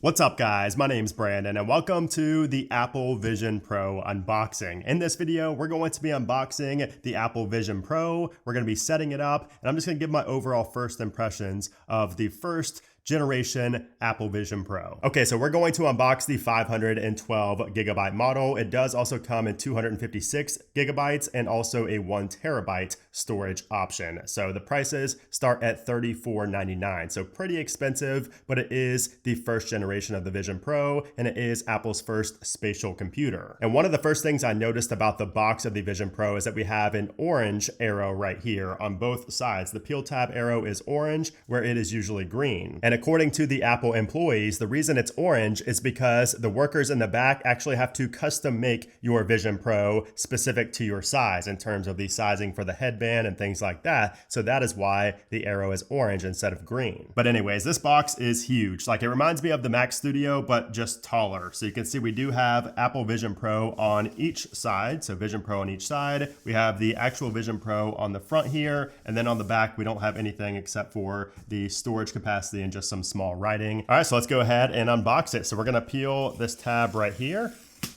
What's up guys, my name's Brandon and welcome to the Apple Vision Pro unboxing. In this video, we're going to be unboxing the Apple Vision Pro. We're going to be setting it up and I'm just going to give my overall first impressions of the first generation Apple Vision Pro. Okay, so we're going to unbox the 512 gigabyte model. It does also come in 256 gigabytes and also a 1 terabyte storage option. So the prices start at $34.99. So pretty expensive, but it is the first generation of the Vision Pro and it is Apple's first spatial computer. And one of the first things I noticed about the box of the Vision Pro is that we have an orange arrow right here on both sides. The peel tab arrow is orange where it is usually green. And according to the Apple employees, the reason it's orange is because the workers in the back actually have to custom make your Vision Pro specific to your size in terms of the sizing for the headband and things like that. So that is why the arrow is orange instead of green. But anyways, this box is huge. Like it reminds me of the Mac Studio, but just taller. So you can see we do have Apple Vision Pro on each side. So Vision Pro on each side. We have the actual Vision Pro on the front here. And then on the back, we don't have anything except for the storage capacity and just some small writing. All right, so let's go ahead and unbox it. So we're gonna peel this tab right here.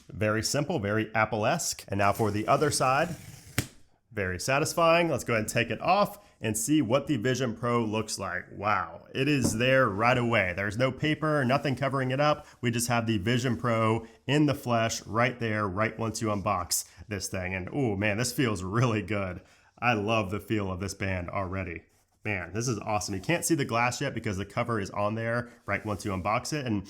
Very simple, very Apple-esque. And now for the other side, very satisfying. Let's go ahead and take it off and see what the Vision Pro looks like. Wow, it is there right away. There's no paper, nothing covering it up. We just have the Vision Pro in the flesh right there, right once you unbox this thing. And oh man, this feels really good. I love the feel of this band already. Man, this is awesome. You can't see the glass yet because the cover is on there right once you unbox it. And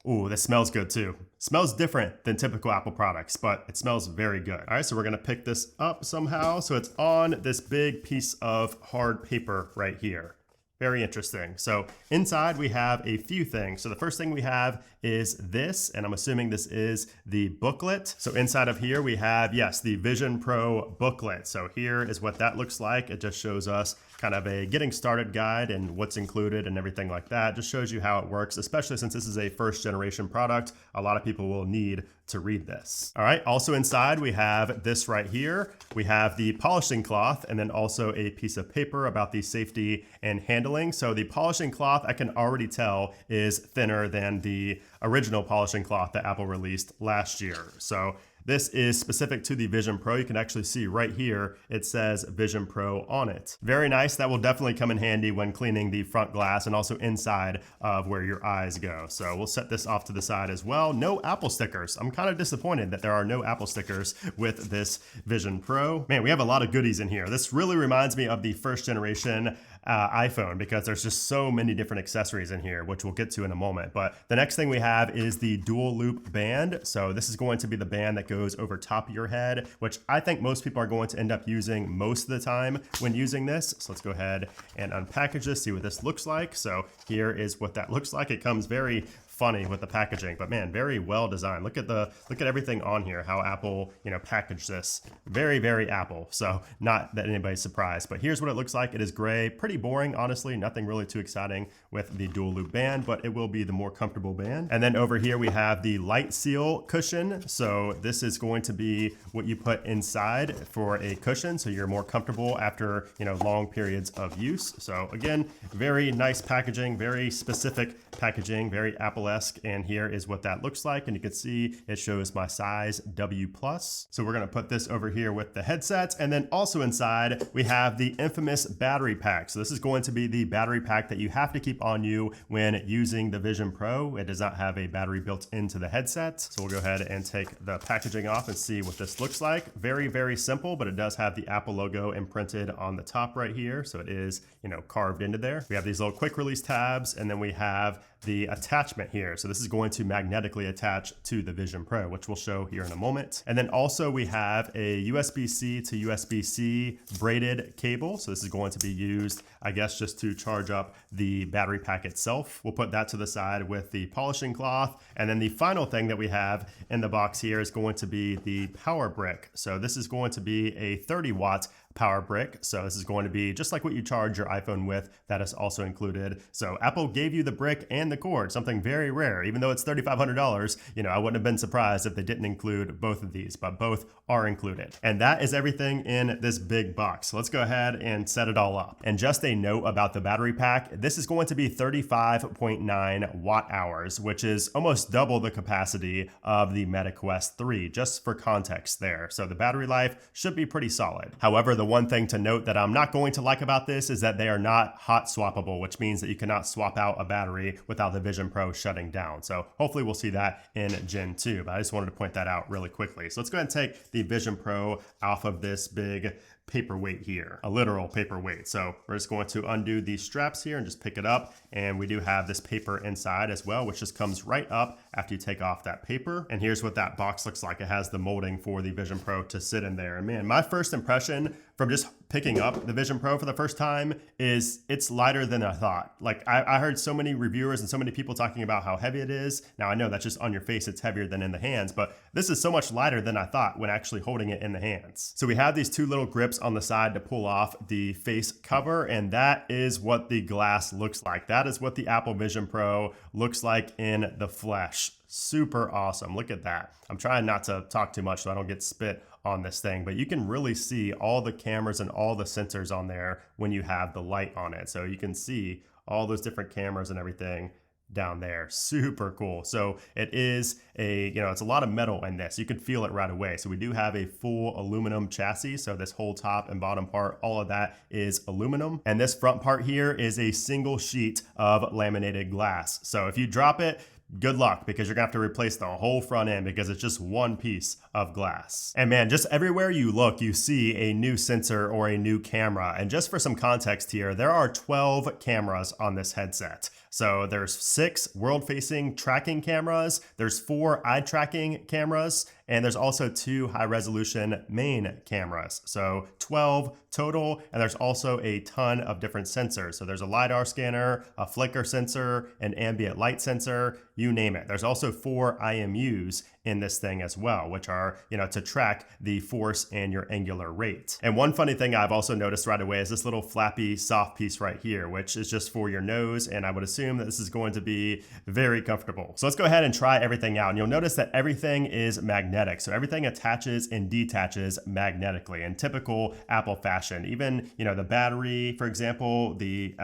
ooh, this smells good too. Smells different than typical Apple products, but it smells very good. All right, so we're gonna pick this up somehow. So it's on this big piece of hard paper right here. Very interesting. So inside we have a few things. So the first thing we have is this, and I'm assuming this is the booklet. So inside of here we have, yes, the Vision Pro booklet. So here is what that looks like. It just shows us kind of a getting started guide and what's included and everything like that. Just shows you how it works, especially since this is a first generation product. A lot of people will need to read this. All right, also inside we have this right here. We have the polishing cloth and then also a piece of paper about the safety and handling. So the polishing cloth, I can already tell, is thinner than the original polishing cloth that Apple released last year. So this is specific to the Vision Pro. You can actually see right here, it says Vision Pro on it. Very nice. That will definitely come in handy when cleaning the front glass and also inside of where your eyes go. So we'll set this off to the side as well. No Apple stickers. I'm kind of disappointed that there are no Apple stickers with this Vision Pro. Man, we have a lot of goodies in here. This really reminds me of the first generation iPhone because there's just so many different accessories in here, which we'll get to in a moment. But the next thing we have is the dual loop band. So this is going to be the band that goes over top of your head, which I think most people are going to end up using most of the time when using this. So let's go ahead and unpackage this, see what this looks like. So here is what that looks like. It comes very funny with the packaging, but man, very well designed. Look at everything on here, how Apple, packaged this. Very, very Apple. So not that anybody's surprised, but here's what it looks like. It is gray, pretty boring, honestly, nothing really too exciting with the dual loop band, but it will be the more comfortable band. And then over here we have the light seal cushion. So this is going to be what you put inside for a cushion, so you're more comfortable after long periods of use. So again, very nice packaging, very specific packaging, very Apple-esque, and here is what that looks like. And you can see it shows my size W+. So we're gonna put this over here with the headsets, and then also inside we have the infamous battery pack. So this is going to be the battery pack that you have to keep on you when using the Vision Pro. It does not have a battery built into the headset. So we'll go ahead and take the packaging off and see what this looks like. Very, very simple, but it does have the Apple logo imprinted on the top right here. So it is, carved into there. We have these little quick release tabs, and then we have the attachment here. So this is going to magnetically attach to the Vision Pro, which we'll show here in a moment. And then also we have a USB-C to USB-C braided cable. So this is going to be used, I guess, just to charge up the battery pack itself. We'll put that to the side with the polishing cloth. And then the final thing that we have in the box here is going to be the power brick. So this is going to be a 30 watt power brick. So this is going to be just like what you charge your iPhone with. That is also included. So Apple gave you the brick and the cord, something very rare. Even though it's $3,500, I wouldn't have been surprised if they didn't include both of these, but both are included. And that is everything in this big box. So let's go ahead and set it all up. And just a note about the battery pack, this is going to be 35.9 watt hours, which is almost double the capacity of the Meta Quest 3, just for context there. So the battery life should be pretty solid. However, the one thing to note that I'm not going to like about this is that they are not hot swappable, which means that you cannot swap out a battery without the Vision Pro shutting down. So hopefully we'll see that in Gen 2, but I just wanted to point that out really quickly. So let's go ahead and take the Vision Pro off of this big paperweight here, a literal paperweight. So we're just going to undo these straps here and just pick it up. And we do have this paper inside as well, which just comes right up after you take off that paper. And here's what that box looks like. It has the molding for the Vision Pro to sit in there. And man, my first impression from just picking up the Vision Pro for the first time is it's lighter than I thought. Like I heard so many reviewers and so many people talking about how heavy it is. Now I know that's just on your face, it's heavier than in the hands, but this is so much lighter than I thought when actually holding it in the hands. So we have these two little grips on the side to pull off the face cover, and that is what the glass looks like. That is what the Apple Vision Pro looks like in the flesh. Super awesome. Look at that. I'm trying not to talk too much so I don't get spit on this thing, but you can really see all the cameras and all the sensors on there when you have the light on it. So you can see all those different cameras and everything down there. Super cool. So it is it's a lot of metal in this. You can feel it right away. So we do have a full aluminum chassis. So this whole top and bottom part, all of that is aluminum. And this front part here is a single sheet of laminated glass. So if you drop it, good luck, because you're gonna have to replace the whole front end because it's just one piece of glass. And man, just everywhere you look, you see a new sensor or a new camera. And just for some context here, there are 12 cameras on this headset. So there's 6 world-facing tracking cameras, there's 4 eye tracking cameras, and there's also 2 high-resolution main cameras. So 12 total, and there's also a ton of different sensors. So there's a LiDAR scanner, a flicker sensor, an ambient light sensor, you name it. There's also 4 IMUs in this thing as well, which are, to track the force and your angular rate. And one funny thing I've also noticed right away is this little flappy soft piece right here, which is just for your nose. And I would assume that this is going to be very comfortable. So let's go ahead and try everything out. And you'll notice that everything is magnetic. So everything attaches and detaches magnetically in typical Apple fashion. Even, the battery, for example, the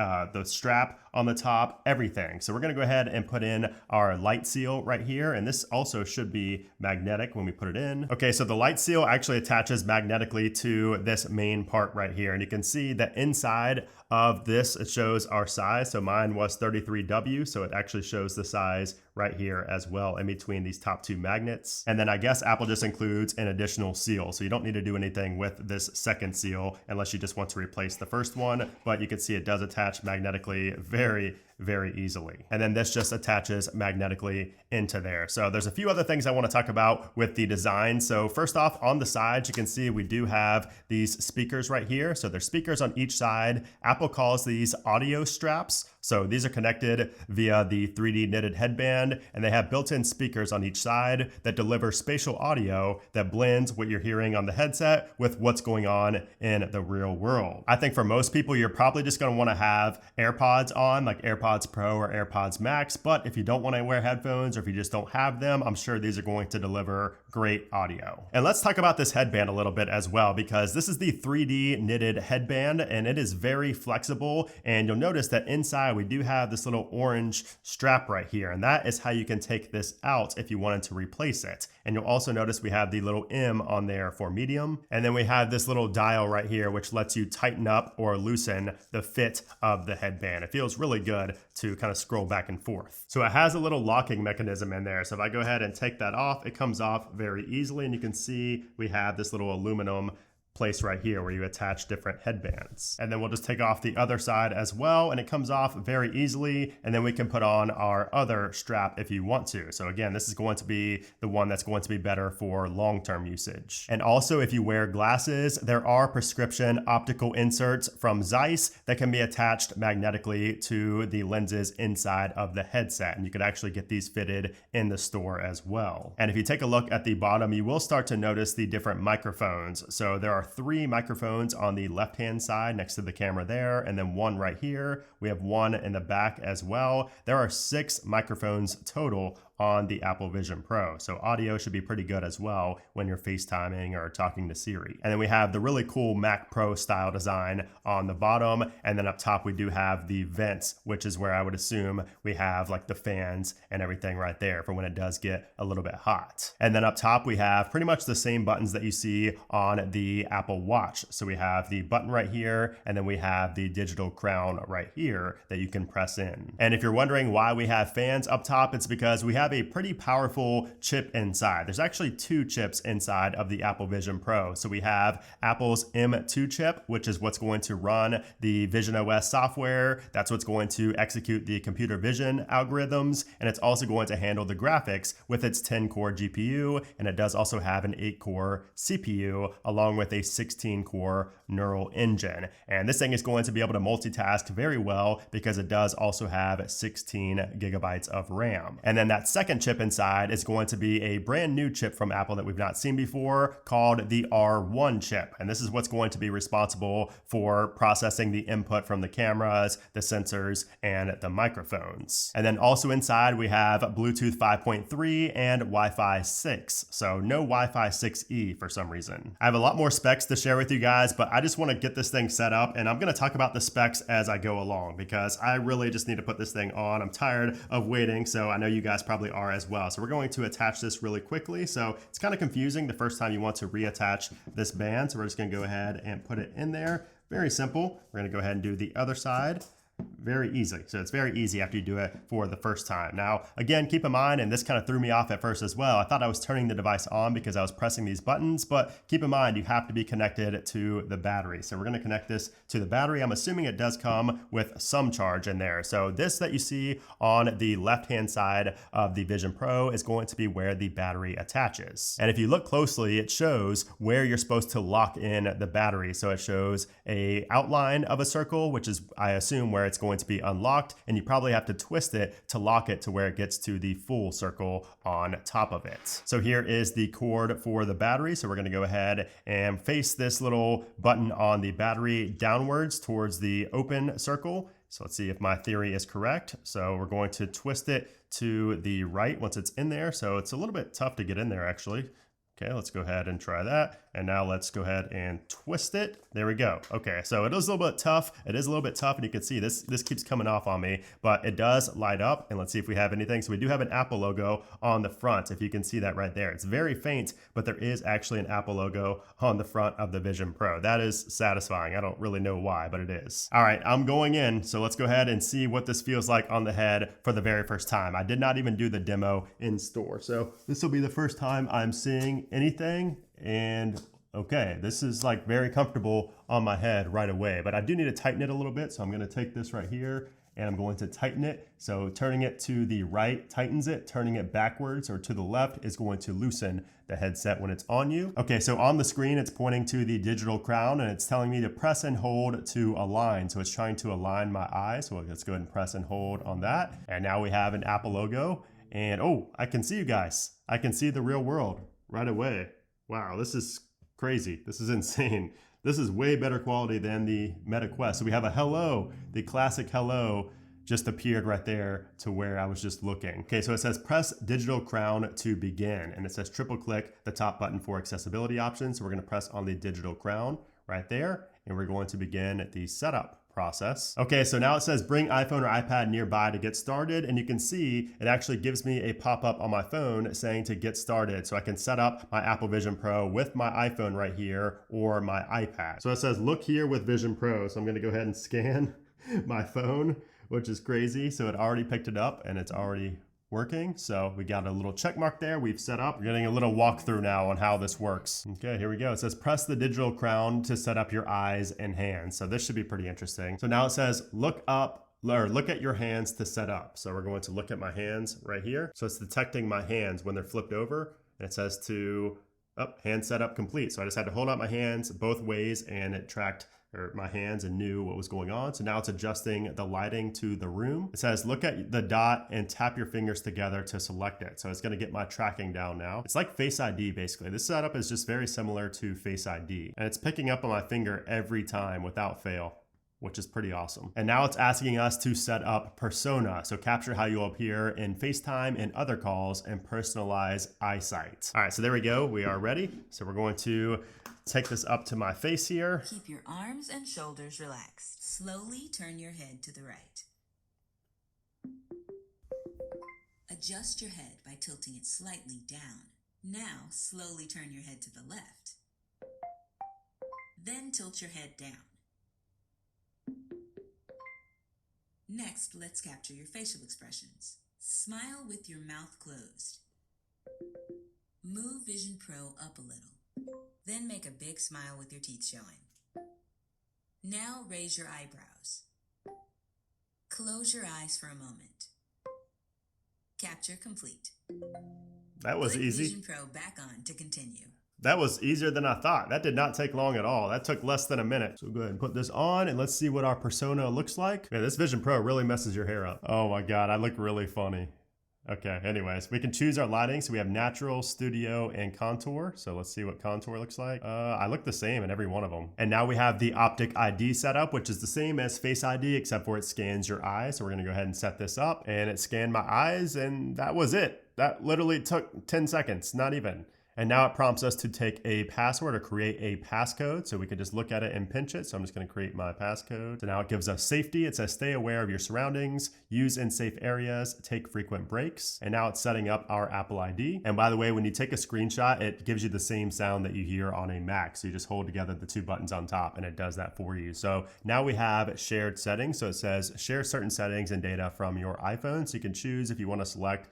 strap on the top, everything. So we're gonna go ahead and put in our light seal right here. And this also should be magnetic when we put it in. Okay, so the light seal actually attaches magnetically to this main part right here. And you can see that inside of this, it shows our size. So mine was 33W, so it actually shows the size right here as well in between these top 2 magnets. And then I guess Apple just includes an additional seal. So you don't need to do anything with this second seal unless you just want to replace the first one. But you can see it does attach magnetically very, very easily. And then this just attaches magnetically into there. So there's a few other things I want to talk about with the design. So first off, on the sides, you can see we do have these speakers right here. So there's speakers on each side. Apple calls these audio straps. So these are connected via the 3D knitted headband, and they have built-in speakers on each side that deliver spatial audio that blends what you're hearing on the headset with what's going on in the real world. I think for most people, you're probably just going to want to have AirPods on, like AirPods Pro or AirPods Max, but if you don't want to wear headphones or if you just don't have them, I'm sure these are going to deliver great audio. And let's talk about this headband a little bit as well, because this is the 3D knitted headband and it is very flexible. And you'll notice that inside we do have this little orange strap right here, and that is how you can take this out if you wanted to replace it. And you'll also notice we have the little M on there for medium. And then we have this little dial right here, which lets you tighten up or loosen the fit of the headband. It feels really good to kind of scroll back and forth. So it has a little locking mechanism in there. So if I go ahead and take that off, it comes off very easily. And you can see we have this little aluminum place right here where you attach different headbands. And then we'll just take off the other side as well, and it comes off very easily. And then we can put on our other strap if you want to. So again, this is going to be the one that's going to be better for long-term usage. And also, if you wear glasses, there are prescription optical inserts from Zeiss that can be attached magnetically to the lenses inside of the headset. And you could actually get these fitted in the store as well. And if you take a look at the bottom, you will start to notice the different microphones. So there are are 3 microphones on the left-hand side next to the camera there, and then 1 right here. We have 1 in the back as well. There are 6 microphones total on the Apple Vision Pro. So audio should be pretty good as well when you're FaceTiming or talking to Siri. And then we have the really cool Mac Pro style design on the bottom. And then up top, we do have the vents, which is where I would assume we have like the fans and everything right there for when it does get a little bit hot. And then up top, we have pretty much the same buttons that you see on the Apple Watch. So we have the button right here, and then we have the digital crown right here that you can press in. And if you're wondering why we have fans up top, it's because we have a pretty powerful chip inside. There's actually 2 chips inside of the Apple Vision Pro. So we have Apple's M2 chip, which is what's going to run the visionOS software. That's what's going to execute the computer vision algorithms. And it's also going to handle the graphics with its 10-core GPU. And it does also have an 8-core CPU along with a 16-core neural engine. And this thing is going to be able to multitask very well because it does also have 16 gigabytes of RAM. And then that second chip inside is going to be a brand new chip from Apple that we've not seen before called the R1 chip. And this is what's going to be responsible for processing the input from the cameras, the sensors, and the microphones. And then also inside we have Bluetooth 5.3 and Wi-Fi 6. So no Wi-Fi 6E for some reason. I have a lot more specs to share with you guys, but I just want to get this thing set up, and I'm going to talk about the specs as I go along because I really just need to put this thing on. I'm tired of waiting, so I know you guys probably are as well. So we're going to attach this really quickly. So it's kind of confusing the first time you want to reattach this band. So we're just going to go ahead and put it in there. Very simple. We're going to go ahead and do the other side. Very easy. So it's very easy after you do it for the first time. Now, again, keep in mind, and this kind of threw me off at first as well. I thought I was turning the device on because I was pressing these buttons, but keep in mind, you have to be connected to the battery. So we're going to connect this to the battery. I'm assuming it does come with some charge in there. So this that you see on the left-hand side of the Vision Pro is going to be where the battery attaches. And if you look closely, it shows where you're supposed to lock in the battery. So it shows a outline of a circle, which is, I assume, where it's going to be unlocked, and you probably have to twist it to lock it to where it gets to the full circle on top of it. So here is the cord for the battery. So we're going to go ahead and face this little button on the battery downwards towards the open circle. So let's see if my theory is correct. So we're going to twist it to the right once it's in there. So it's a little bit tough to get in there actually. Okay, let's go ahead and try that. And now let's go ahead and twist it. There we go. Okay, so it is a little bit tough. It is a little bit tough, and you can see this keeps coming off on me, but it does light up. And let's see if we have anything. So we do have an Apple logo on the front, if you can see that right there. It's very faint, but there is actually an Apple logo on the front of the Vision Pro. That is satisfying. I don't really know why, but it is. All right, I'm going in. So let's go ahead and see what this feels like on the head for the very first time. I did not even do the demo in store. So this will be the first time I'm seeing anything, and okay, this is like very comfortable on my head right away, but I do need to tighten it a little bit. So I'm going to take this right here and I'm going to tighten it. So turning it to the right tightens it, turning it backwards or to the left is going to loosen the headset when it's on you. Okay, so on the screen, it's pointing to the digital crown and it's telling me to press and hold to align. So it's trying to align my eyes. So let's go ahead and press and hold on that. And now we have an Apple logo. And oh, I can see you guys. I can see the real world right away. Wow, this is crazy. This is insane. This is way better quality than the Meta Quest. So we have a hello, the classic hello just appeared right there to where I was just looking. Okay, so it says press digital crown to begin. And it says triple click the top button for accessibility options. So we're gonna press on the digital crown right there. And we're going to begin the setup process. Okay, so now it says bring iPhone or iPad nearby to get started, and you can see it actually gives me a pop-up on my phone saying to get started, so I can set up my Apple Vision Pro with my iPhone right here or my iPad. So it says look here with Vision Pro, so I'm going to go ahead and scan my phone, which is crazy. So it already picked it up and it's already working. So we got a little check mark there. We've set up. We're getting a little walkthrough now on how this works. Okay, here we go. It says press the digital crown to set up your eyes and hands. So this should be pretty interesting. So now it says look up or look at your hands to set up. So we're going to look at my hands right here. So it's detecting my hands when they're flipped over. And it says to hand setup complete. So I just had to hold out my hands both ways and it tracked or my hands and knew what was going on. So now it's adjusting the lighting to the room. It says, look at the dot and tap your fingers together to select it. So it's gonna get my tracking down now. It's like Face ID basically. This setup is just very similar to Face ID. And it's picking up on my finger every time without fail, which is pretty awesome. And now it's asking us to set up persona. So capture how you'll appear in FaceTime and other calls and personalize EyeSight. All right, so there we go. We are ready. So we're going to take this up to my face here. Keep your arms and shoulders relaxed. Slowly turn your head to the right. Adjust your head by tilting it slightly down. Now, slowly turn your head to the left. Then tilt your head down. Next, let's capture your facial expressions. Smile with your mouth closed. Move Vision Pro up a little. Then make a big smile with your teeth showing. Now raise your eyebrows. Close your eyes for a moment. Capture complete. That was easy. Vision Pro back on to continue. That was easier than I thought. That did not take long at all. That took less than a minute. So go ahead and put this on and let's see what our persona looks like. Man, this Vision Pro really messes your hair up. Oh my God, I look really funny. Okay, anyways, we can choose our lighting. So we have natural, studio, and contour. So let's see what contour looks like. I look the same in every one of them. And now we have the Optic ID setup, which is the same as Face ID, except for it scans your eyes. So we're gonna go ahead and set this up. And it scanned my eyes, and that was it. That literally took 10 seconds, not even. And now it prompts us to take a password or create a passcode. So we can just look at it and pinch it. So I'm just gonna create my passcode. So now it gives us safety. It says stay aware of your surroundings, use in safe areas, take frequent breaks. And now it's setting up our Apple ID. And by the way, when you take a screenshot, it gives you the same sound that you hear on a Mac. So you just hold together the two buttons on top and it does that for you. So now we have shared settings. So it says share certain settings and data from your iPhone. So you can choose if you wanna select,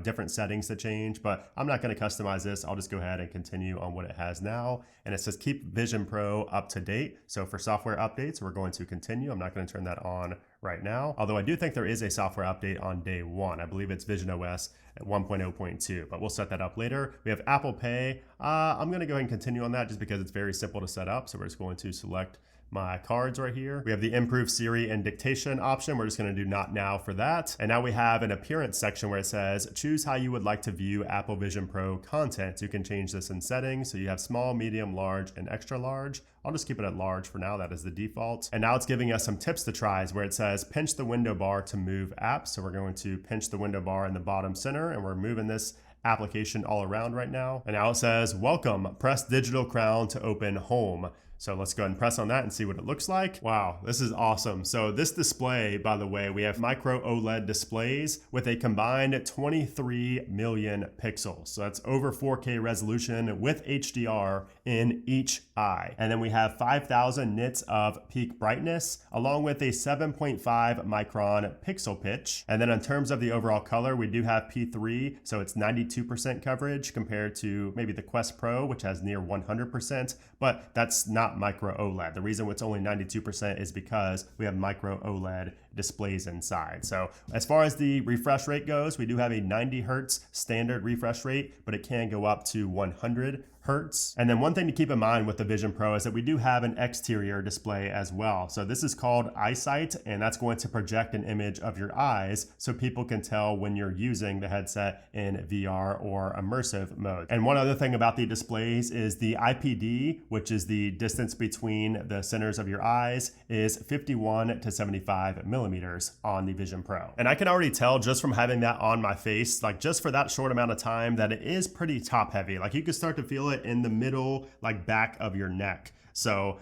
different settings to change, but I'm not gonna customize this. I'll just go ahead and continue on what it has now. And it says keep Vision Pro up to date. So for software updates, we're going to continue. I'm not going to turn that on right now. Although I do think there is a software update on day one. I believe it's visionOS at 1.0.2, but we'll set that up later. We have Apple Pay. I'm going to go ahead and continue on that just because it's very simple to set up. So we're just going to select my cards right here. We have the improved Siri and dictation option. We're just going to do not now for that. And now we have an appearance section where it says choose how you would like to view Apple Vision Pro content. You can change this in settings. So you have small, medium, large, and extra large. I'll just keep it at large for now. That is the default. And now it's giving us some tips to try where it says pinch the window bar to move apps. So we're going to pinch the window bar in the bottom center and we're moving this application all around right now. And now it says welcome, press digital crown to open home. So let's go ahead and press on that and see what it looks like. Wow, this is awesome. So this display, by the way, we have micro OLED displays with a combined 23 million pixels. So that's over 4K resolution with HDR in each eye. And then we have 5,000 nits of peak brightness, along with a 7.5 micron pixel pitch. And then in terms of the overall color, we do have P3, so it's 92% coverage compared to maybe the Quest Pro, which has near 100%, but that's not micro OLED. The reason it's only 92% is because we have micro OLED displays inside. So as far as the refresh rate goes, we do have a 90 Hertz standard refresh rate, but it can go up to 100 Hertz. And then one thing to keep in mind with the Vision Pro is that we do have an exterior display as well. So this is called EyeSight, and that's going to project an image of your eyes so people can tell when you're using the headset in VR or immersive mode. And one other thing about the displays is the IPD, which is the distance between the centers of your eyes, is 51 to 75 millimeters on the Vision Pro. And I can already tell just from having that on my face, like just for that short amount of time, that it is pretty top heavy. Like you can start to feel it in the middle, like back of your neck. So,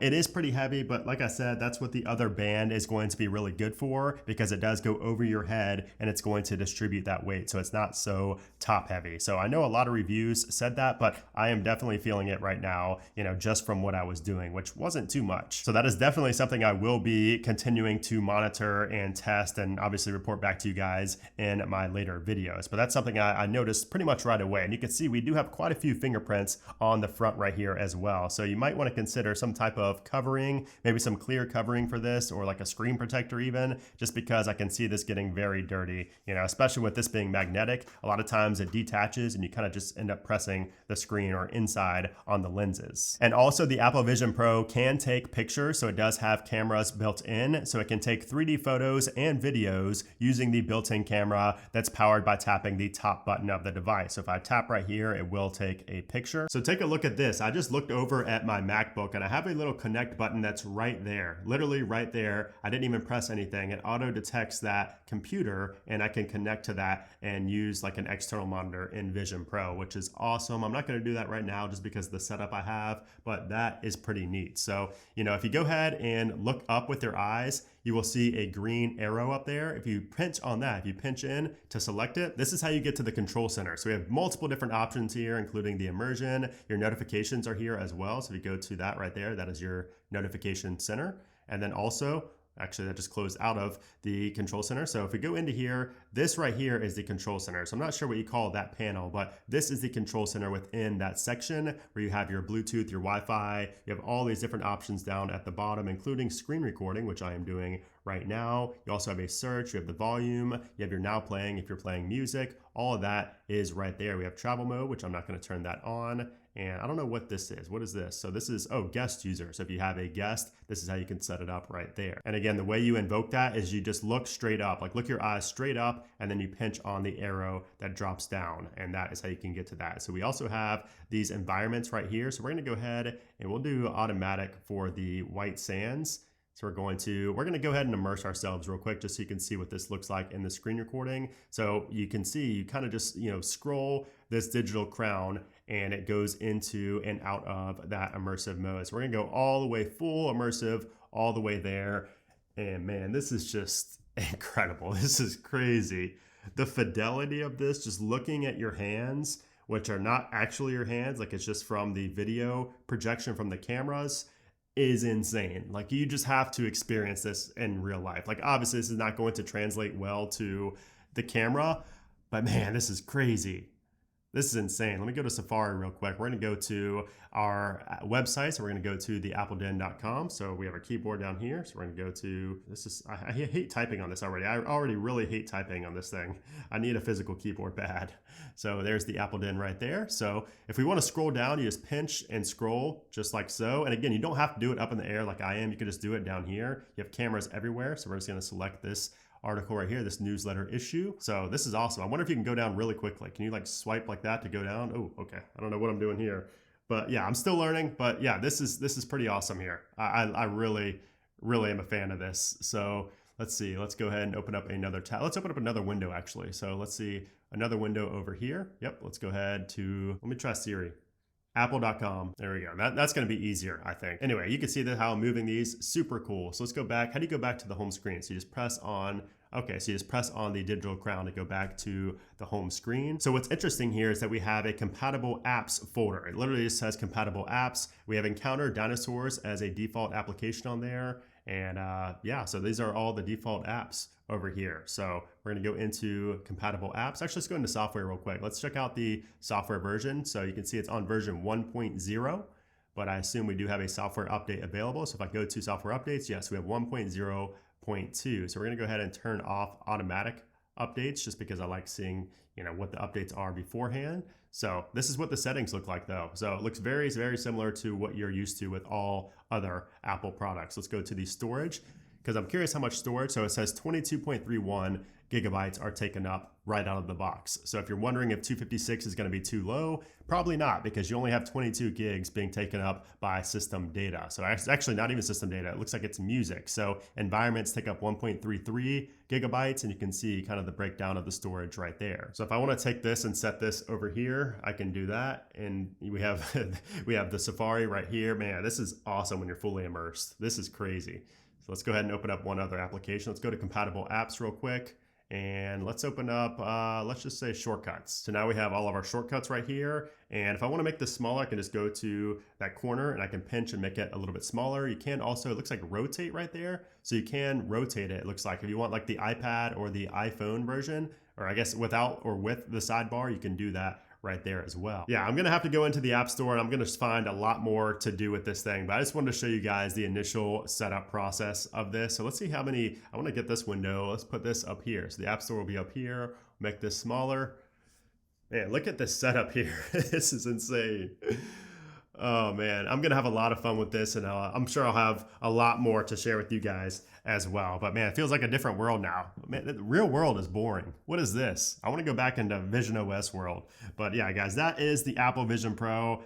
it is pretty heavy, but like I said, that's what the other band is going to be really good for because it does go over your head and it's going to distribute that weight. So it's not so top heavy. So I know a lot of reviews said that, but I am definitely feeling it right now, just from what I was doing, which wasn't too much. So that is definitely something I will be continuing to monitor and test and obviously report back to you guys in my later videos. But that's something I noticed pretty much right away. And you can see we do have quite a few fingerprints on the front right here as well. So you might want want to consider some type of covering, maybe some clear covering for this, or like a screen protector even, just because I can see this getting very dirty, you know, especially with this being magnetic. A lot of times it detaches and you kind of just end up pressing the screen or inside on the lenses. And also the Apple Vision Pro can take pictures, so it does have cameras built in, so it can take 3D photos and videos using the built-in camera that's powered by tapping the top button of the device. So if I tap right here, it will take a picture. So take a look at this. I just looked over at my MacBook and I have a little connect button that's right there, literally right there. I didn't even press anything. It auto detects that computer and I can connect to that and use like an external monitor in Vision Pro, which is awesome. I'm not going to do that right now just because of the setup I have, but that is pretty neat. So, you know, if you go ahead and look up with your eyes, you will see a green arrow up there. If you pinch on that, if you pinch in to select it, this is how you get to the control center. So we have multiple different options here, including the immersion. Your notifications are here as well. So if you go to that right there, that is your notification center. And then also, actually that just closed out of the control center. So if we go into here, this right here is the control center. So I'm not sure what you call that panel, but this is the control center within that section where you have your Bluetooth, your Wi-Fi, you have all these different options down at the bottom, including screen recording, which I am doing right now. You also have a search, you have the volume, you have your now playing if you're playing music, all of that is right there. We have travel mode, which I'm not going to turn that on. And I don't know what this is. What is this? So this is, oh, guest user. So if you have a guest, this is how you can set it up right there. And again, the way you invoke that is you just look straight up, like look your eyes straight up, and then you pinch on the arrow that drops down. And that is how you can get to that. So we also have these environments right here. So we're going to go ahead and we'll do automatic for the white sands. So we're going to go ahead and immerse ourselves real quick just so you can see what this looks like in the screen recording. So you can see, you kind of just, you know, scroll this digital crown and it goes into and out of that immersive mode. So we're gonna go all the way full immersive, all the way there. And man, this is just incredible. This is crazy. The fidelity of this, just looking at your hands, which are not actually your hands, like it's just from the video projection from the cameras, is insane. Like you just have to experience this in real life. Like obviously this is not going to translate well to the camera, but man, this is crazy. This is insane. Let me go to Safari real quick. We're going to go to our website. So we're going to go to theappledin.com. So we have our keyboard down here. So we're going to go to, this is, I hate typing on this already. I already really hate typing on this thing. I need a physical keyboard bad. So there's the Apple Den right there. So if we want to scroll down, you just pinch and scroll just like so. And again, you don't have to do it up in the air like I am. You can just do it down here. You have cameras everywhere. So we're just going to select this article right here, this newsletter issue. So this is awesome. I wonder if you can go down really quickly. Can you like swipe like that to go down? Oh, okay. I don't know what I'm doing here, but yeah, I'm still learning. But yeah, this is pretty awesome here. I really am a fan of this. So let's see. Let's go ahead and open up another tab. Let's open up another window actually. So let's see another window over here. Yep. Let's go ahead to, let me try Siri. Apple.com. There we go. That's going to be easier, I think. Anyway, you can see that how I'm moving these. Super cool. So let's go back. How do you go back to the home screen? So you just press on, okay, so you just press on the digital crown to go back to the home screen. So what's interesting here is that we have a compatible apps folder. It literally just says compatible apps. We have Encounter Dinosaurs as a default application on there. And yeah, so these are all the default apps over here. So we're going to go into compatible apps. Actually, let's go into software real quick. Let's check out the software version. So you can see it's on version 1.0, but I assume we do have a software update available. So if I go to software updates, yes, we have 1.0.2. So we're going to go ahead and turn off automatic updates just because I like seeing, you know, what the updates are beforehand. So this is what the settings look like though. So it looks very, very similar to what you're used to with all other Apple products. Let's go to the storage because I'm curious how much storage. So it says 22.31 gigabytes are taken up right out of the box. So if you're wondering if 256 is going to be too low, probably not, because you only have 22 gigs being taken up by system data. So it's actually not even system data. It looks like it's music. So environments take up 1.33 gigabytes, and you can see kind of the breakdown of the storage right there. So if I want to take this and set this over here, I can do that. And we have we have the Safari right here. Man, this is awesome when you're fully immersed. This is crazy. So let's go ahead and open up one other application. Let's go to compatible apps real quick. And let's open up, let's just say shortcuts. So now we have all of our shortcuts right here. And if I want to make this smaller, I can just go to that corner and I can pinch and make it a little bit smaller. You can also, it looks like rotate right there. So you can rotate it. It looks like if you want like the iPad or the iPhone version, or I guess without or with the sidebar, you can do that right there as well. Yeah, I'm gonna have to go into the App Store and I'm gonna find a lot more to do with this thing, but I just wanted to show you guys the initial setup process of this. So let's see how many, I wanna get this window, let's put this up here. So the App Store will be up here, make this smaller. Man, look at this setup here. This is insane. Oh man, I'm gonna have a lot of fun with this, and I'm sure I'll have a lot more to share with you guys as well. But man, it feels like a different world now. Man, the real world is boring. What is this? I want to go back into visionOS world. But yeah, guys, that is the Apple Vision Pro.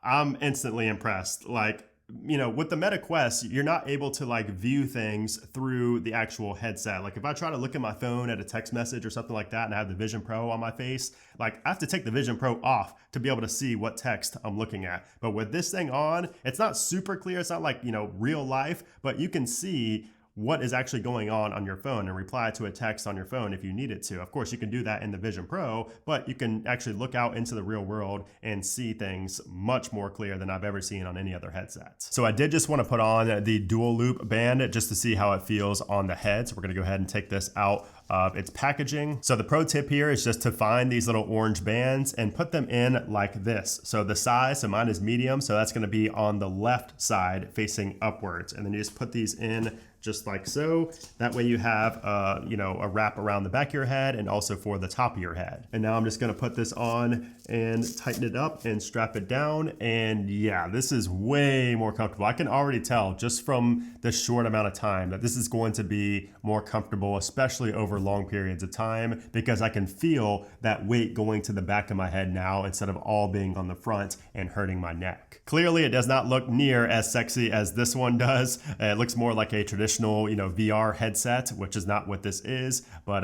I'm instantly impressed. Like, you know, with the Meta Quest, you're not able to like view things through the actual headset. Like if I try to look at my phone at a text message or something like that and I have the Vision Pro on my face, like I have to take the Vision Pro off to be able to see what text I'm looking at. But with this thing on, it's not super clear. It's not like, you know, real life, but you can see what is actually going on your phone and reply to a text on your phone if you need it to. Of course, you can do that in the Vision Pro, but you can actually look out into the real world and see things much more clear than I've ever seen on any other headset. So I did just want to put on the dual loop band just to see how it feels on the head. So we're gonna go ahead and take this out of its packaging. So the pro tip here is just to find these little orange bands and put them in like this. So the size, so mine is medium, so that's gonna be on the left side facing upwards. And then you just put these in just like so. That way you have you know, a wrap around the back of your head and also for the top of your head. And now I'm just gonna put this on and tighten it up and strap it down. And yeah, this is way more comfortable. I can already tell just from this short amount of time that this is going to be more comfortable, especially over long periods of time, because I can feel that weight going to the back of my head now instead of all being on the front and hurting my neck. Clearly, it does not look near as sexy as this one does. It looks more like a traditional, you know, VR headset, which is not what this is. But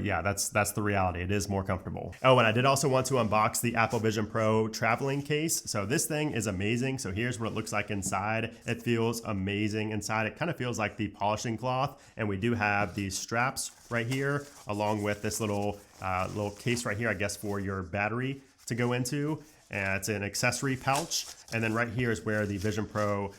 yeah, that's the reality. It is more comfortable. Oh, and I did also want to unbox the Apple Vision Pro traveling case. So this thing is amazing. So here's what it looks like inside. It feels amazing inside. It kind of feels like the polishing cloth, and we do have these straps right here, along with this little case right here, I guess, for your battery to go into. And it's an accessory pouch. And then right here is where the Vision Pro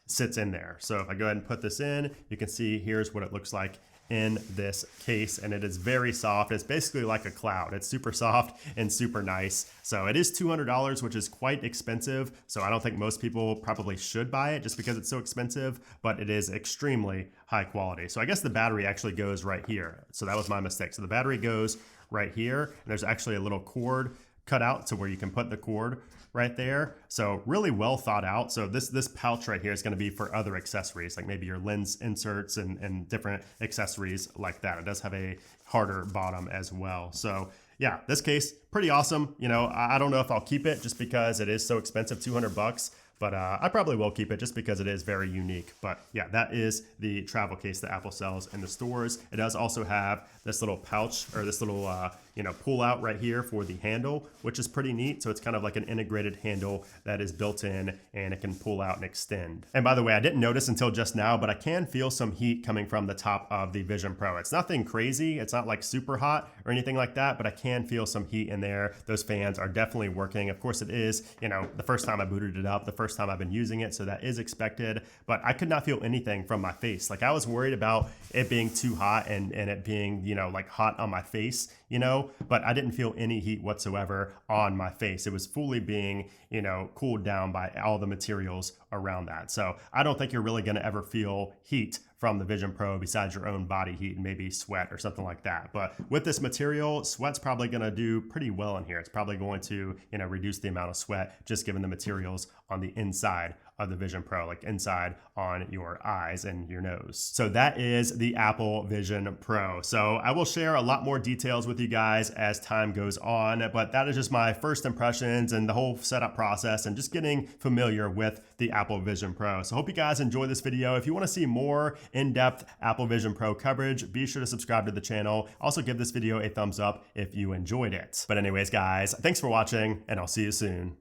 sits in there. So if I go ahead and put this in, you can see here's what it looks like in this case, and it is very soft. It's basically like a cloud. It's super soft and super nice. So it is $200, which is quite expensive. So I don't think most people probably should buy it just because it's so expensive, but it is extremely high quality. So I guess the battery actually goes right here. So that was my mistake. So the battery goes right here, and there's actually a little cord cut out to where you can put the cord right there. So really well thought out. So this pouch right here is going to be for other accessories, like maybe your lens inserts and different accessories like that. It does have a harder bottom as well. So yeah, this case, pretty awesome. You know, I don't know if I'll keep it just because it is so expensive, 200 bucks. But I probably will keep it just because it is very unique. But yeah, that is the travel case that Apple sells in the stores. It does also have this little pouch, or this little you know, pull out right here for the handle, which is pretty neat. So it's kind of like an integrated handle that is built in, and it can pull out and extend. And by the way, I didn't notice until just now, but I can feel some heat coming from the top of the Vision Pro. It's nothing crazy. It's not like super hot or anything like that, but I can feel some heat in there. Those fans are definitely working. Of course, it is, you know, the first time I booted it up, the first time I've been using it, so that is expected, but I could not feel anything from my face. Like I was worried about it being too hot and it being, you know, like hot on my face, you know, but I didn't feel any heat whatsoever on my face. It was fully being, you know, cooled down by all the materials around that. So I don't think you're really going to ever feel heat from the Vision Pro besides your own body heat and maybe sweat or something like that. But with this material, sweat's probably going to do pretty well in here. It's probably going to, you know, reduce the amount of sweat just given the materials on the inside of the Vision Pro, like inside on your eyes and your nose. So that is the Apple Vision Pro. So I will share a lot more details with you guys as time goes on, but that is just my first impressions and the whole setup process and just getting familiar with the Apple Vision Pro. So hope you guys enjoy this video. If you want to see more in-depth Apple Vision Pro coverage, be sure to subscribe to the channel. Also give this video a thumbs up if you enjoyed it. But anyways, guys, thanks for watching, and I'll see you soon.